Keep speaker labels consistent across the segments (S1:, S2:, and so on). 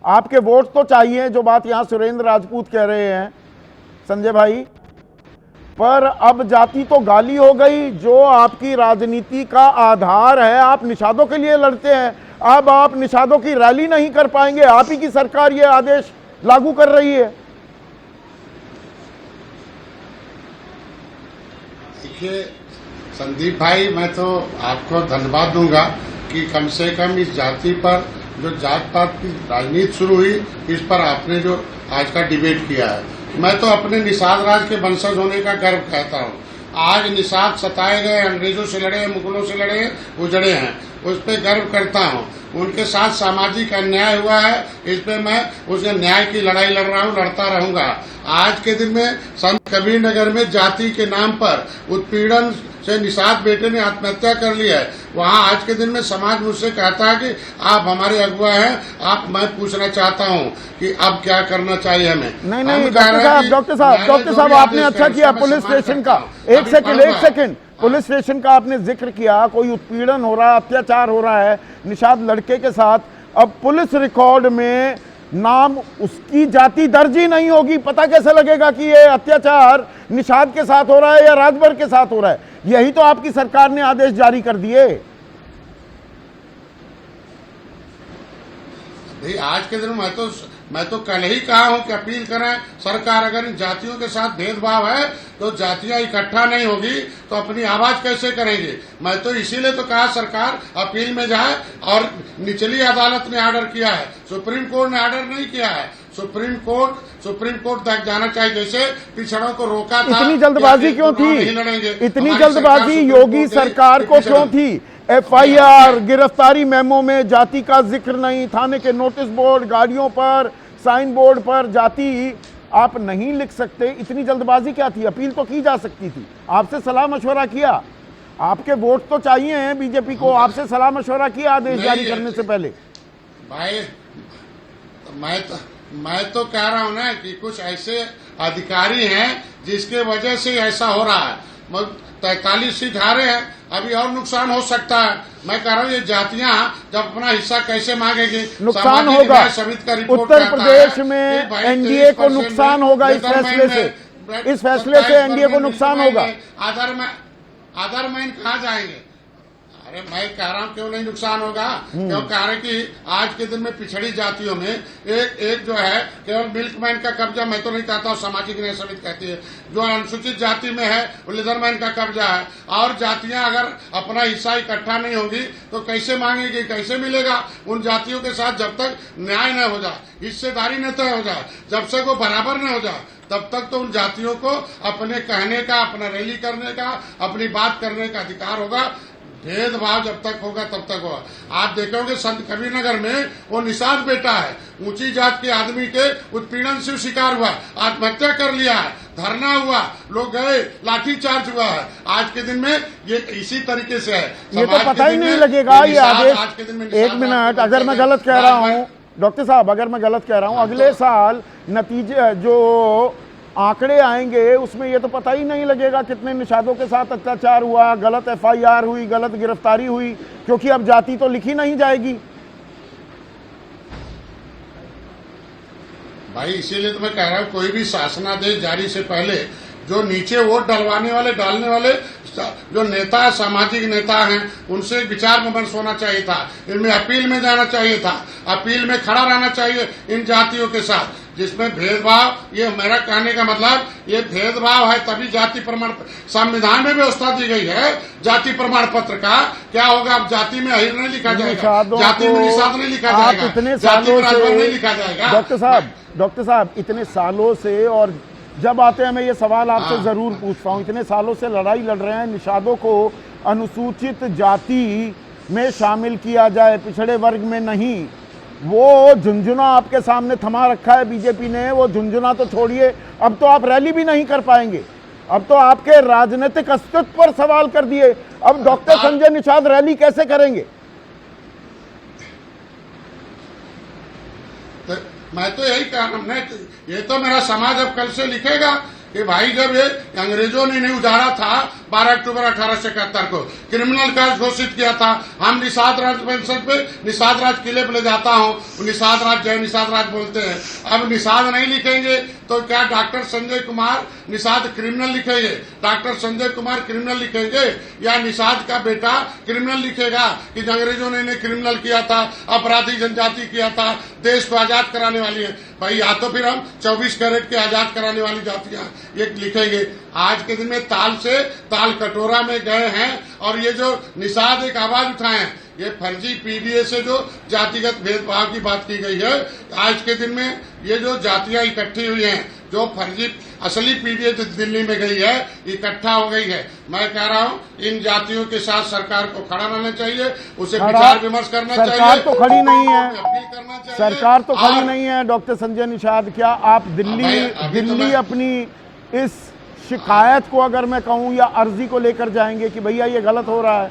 S1: आपके वोट तो चाहिए, जो बात यहां सुरेंद्र राजपूत कह रहे हैं संजय भाई, पर अब जाति तो गाली हो गई, जो आपकी राजनीति का आधार है। आप निषादों के लिए लड़ते हैं, अब आप निषादों की रैली नहीं कर पाएंगे। आप ही की सरकार ये आदेश लागू कर रही है।
S2: देखिए संदीप भाई, मैं तो आपको धन्यवाद दूंगा कि कम से कम इस जाति पर, जो जात पात की राजनीति शुरू हुई, इस पर आपने जो आज का डिबेट किया है। मैं तो अपने निषाद राज के वंशज होने का गर्व कहता हूँ। आज निषाद सताए गए, अंग्रेजों से लड़े, मुगलों से लड़े, उजड़े हैं, उस पर गर्व करता हूँ। उनके साथ सामाजिक अन्याय हुआ है, इस पे मैं उसके न्याय की लड़ाई लड़ रहा हूँ, लड़ता रहूंगा। आज के दिन में संत कबीर नगर में जाति के नाम पर उत्पीड़न से निषाद बेटे ने आत्महत्या कर ली है। वहाँ आज के दिन में समाज मुझसे कहता है कि आप हमारे अगुआ हैं। मैं पूछना चाहता हूँ कि अब क्या करना चाहिए हमें।
S1: नहीं डॉक्टर साहब आपने अच्छा किया पुलिस स्टेशन का, एक सेकंड पुलिस स्टेशन का आपने जिक्र किया। कोई उत्पीड़न हो रहा है, अत्याचार हो रहा है निषाद लड़के के साथ, अब पुलिस रिकॉर्ड में नाम उसकी जाति दर्ज ही नहीं होगी। पता कैसे लगेगा कि ये अत्याचार निषाद के साथ हो रहा है या राजभर के साथ हो रहा है? यही तो आपकी सरकार ने आदेश जारी कर दिए।
S2: भाई आज के दिन मैं तो कल ही कहा हूं कि अपील करें सरकार, अगर इन जातियों के साथ भेदभाव है तो जातियां इकट्ठा नहीं होगी तो अपनी आवाज कैसे करेंगे। मैं तो इसीलिए तो कहा सरकार अपील में जाए, और निचली अदालत ने ऑर्डर किया है, सुप्रीम कोर्ट ने ऑर्डर नहीं किया है। सुप्रीम कोर्ट तक जाना चाहिए। जैसे पिछड़ों को रोका था,
S1: इतनी जल्दबाजी क्यों थी? इतनी जल्दबाजी योगी सरकार को क्यों थी? FIR, गिरफ्तारी मेमो में जाति का जिक्र नहीं, थाने के नोटिस बोर्ड, गाड़ियों पर, साइन बोर्ड पर जाति आप नहीं लिख सकते। इतनी जल्दबाजी क्या थी? अपील तो की जा सकती थी। आपसे सलाह मशवरा किया, आपके वोट तो चाहिए हैं बीजेपी को, आपसे सलाह मशवरा किया आदेश जारी करने से पहले।
S2: भाई मैं तो कह रहा हूं ना कि कुछ ऐसे अधिकारी हैं जिसके वजह से ऐसा हो रहा है। 43 सीट हारे हैं, अभी और नुकसान हो सकता है। मैं कह रहा हूँ ये जातियां जब अपना हिस्सा कैसे मांगेगी?
S1: नुकसान होगा, उत्तर प्रदेश में एनडीए को नुकसान होगा इस फैसले से। इस फैसले से एनडीए को नुकसान होगा।
S2: आधार मैन कहाँ जाएंगे? अरे मैं कह रहा हूँ क्यों नहीं नुकसान होगा? क्यों कह रहे कि आज के दिन में पिछड़ी जातियों में एक जो है केवल मिल्कमैन का कब्जा, मैं तो नहीं कहता हूँ, सामाजिक न्याय समिति कहती है, जो अनुसूचित जाति में है वो लेदरमैन का कब्जा है। और जातियां अगर अपना हिस्सा इकट्ठा नहीं होगी तो कैसे मांगेगी, कैसे मिलेगा? उन जातियों के साथ जब तक न्याय न हो जाए, हिस्सेदारी न तय हो जाए, जब तक वो बराबर न हो जाए, तब तक तो उन जातियों को अपने कहने का, अपना रैली करने का, अपनी बात करने का अधिकार होगा। भेदभाव जब तक होगा तब तक होगा। आप देखोगे संत कबीर नगर में वो निषाद बेटा है, ऊंची जात के आदमी के उत्पीड़न से शिकार हुआ, आत्महत्या कर लिया है, धरना हुआ, लोग गए, लाठीचार्ज हुआ है। आज के दिन में ये इसी तरीके से है।
S1: ये तो पता ही नहीं लगेगा ये आदेश। आज के दिन में एक मिनट, अगर मैं गलत कह रहा हूँ डॉक्टर साहब, अगर मैं गलत कह रहा हूँ, अगले साल नतीजे जो आंकड़े आएंगे उसमें ये तो पता ही नहीं लगेगा कितने निषादों के साथ अत्याचार हुआ, गलत FIR हुई, गलत गिरफ्तारी हुई, क्योंकि अब जाति तो लिखी नहीं जाएगी।
S2: भाई इसीलिए तो मैं कह रहा हूँ कोई भी शासनादेश जारी से पहले जो नीचे वोट डालने वाले जो नेता, सामाजिक नेता हैं, उनसे विचार विमर्श होना चाहिए था। इनमें अपील में जाना चाहिए था, अपील में खड़ा रहना चाहिए इन जातियों के साथ जिसमें भेदभाव। ये मेरा कहने का मतलब, ये भेदभाव है तभी जाति प्रमाण, संविधान में व्यवस्था दी गई है जाति प्रमाण पत्र का। क्या होगा अब? जाति में अहिर नहीं लिखा जाएगा, जाति में निषाद नहीं लिखा जाएगा, जाति में राजभर नहीं लिखा जाएगा।
S1: डॉक्टर साहब इतने सालों से, और जब आते हैं मैं ये सवाल आपसे जरूर पूछता हूँ, इतने सालों से लड़ाई लड़ रहे हैं निषादों को अनुसूचित जाति में शामिल किया जाए, पिछड़े वर्ग में नहीं। वो झुंझुना आपके सामने थमा रखा है बीजेपी ने, वो झुंझुना तो छोड़िए, अब तो आप रैली भी नहीं कर पाएंगे, अब तो आपके राजनीतिक अस्तित्व पर सवाल कर दिए। अब डॉक्टर संजय निषाद रैली कैसे करेंगे?
S2: मैं तो यही कह रहा हूं, ये तो मेरा समाज अब कल से लिखेगा कि भाई जब ये अंग्रेजों ने नहीं उजाड़ा था, 12 अक्टूबर 1871 को क्रिमिनल केस घोषित किया था। हम निषाद राज पेंशन पे निषाद राज किले पे ले जाता हूँ, निषाद राज जय निषाद राज बोलते हैं। अब निषाद नहीं लिखेंगे तो क्या डॉक्टर संजय कुमार निषाद क्रिमिनल लिखेंगे? डॉक्टर संजय कुमार क्रिमिनल लिखेंगे या निषाद का बेटा क्रिमिनल लिखेगा कि अंग्रेजों ने इन्हें क्रिमिनल किया था, अपराधी जनजाति किया था, देश को आजाद कराने वाली है? भाई या तो फिर हम 24 कैरेट के आजाद कराने वाली जातियां ये लिखेंगे। आज के दिन में ताल से ताल कटोरा में गए हैं और ये जो निषाद एक आवाज उठाए हैं, ये फर्जी पीडीए से जो जातिगत भेदभाव की बात की गई है, आज के दिन में ये जो जातियां इकट्ठी हुई हैं, जो फर्जी असली पीडीए जो दिल्ली में गई है, इकट्ठा हो गई है। मैं कह रहा हूं इन जातियों के साथ सरकार को खड़ा रहना चाहिए, उसे विचार विमर्श करना चाहिए।
S1: सरकार तो खड़ी नहीं है,
S2: अपील करना चाहिए।
S1: सरकार तो खड़ी नहीं है। डॉक्टर संजय निषाद, क्या आप दिल्ली अपनी इस शिकायत को अगर मैं कहूं या अर्जी को लेकर जाएंगे कि भैया ये गलत हो रहा है?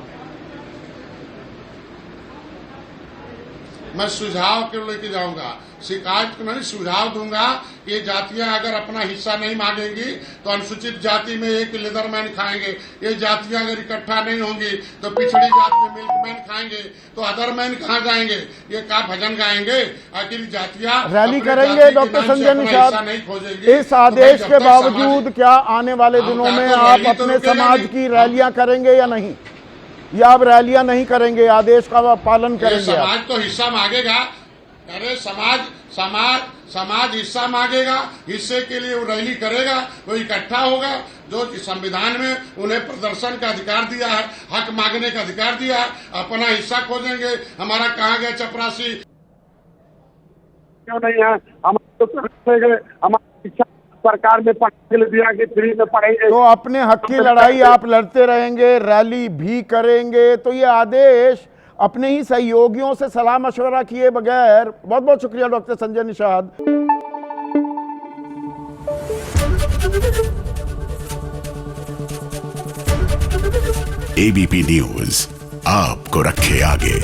S2: मैं सुझाव क्यों लेके जाऊंगा, शिकायत को नहीं सुझाव दूंगा। ये जातियां अगर अपना हिस्सा नहीं मांगेंगी तो अनुसूचित जाति में एक लेदरमैन खाएंगे। ये जातियां अगर इकट्ठा नहीं होंगी तो पिछड़ी जाति में मिल्कमैन खाएंगे, तो अदरमैन कहाँ जाएंगे? ये क्या भजन गाएंगे? आखिर जातियां
S1: रैली करेंगे डॉक्टर संजय निषाद
S2: नहीं खोजेंगे।
S1: इस आदेश के बावजूद क्या आने वाले दिनों में आप अपने समाज की रैलियां करेंगे या नहीं, या आप रैलियां नहीं करेंगे, आदेश का पालन करेंगे?
S2: समाज तो हिस्सा मांगेगा। अरे समाज हिस्सा मांगेगा, हिस्से के लिए वो रैली करेगा, वो इकट्ठा होगा। जो संविधान में उन्हें प्रदर्शन का अधिकार दिया है, हक मांगने का अधिकार दिया है, अपना हिस्सा खोजेंगे। हमारा कहाँ गया चपरासी?
S3: क्यों नहीं है? हमारी इच्छा सरकार में पढ़ने के लिए दिया कि फ्री में पढ़ेंगे, तो
S1: अपने हक की लड़ाई आप लड़ते रहेंगे, रैली भी करेंगे। तो ये आदेश अपने ही सहयोगियों से सलाह मशवरा किए बगैर, बहुत बहुत शुक्रिया doctor Sanjay Nishad.
S4: ABP news आपको रखे आगे।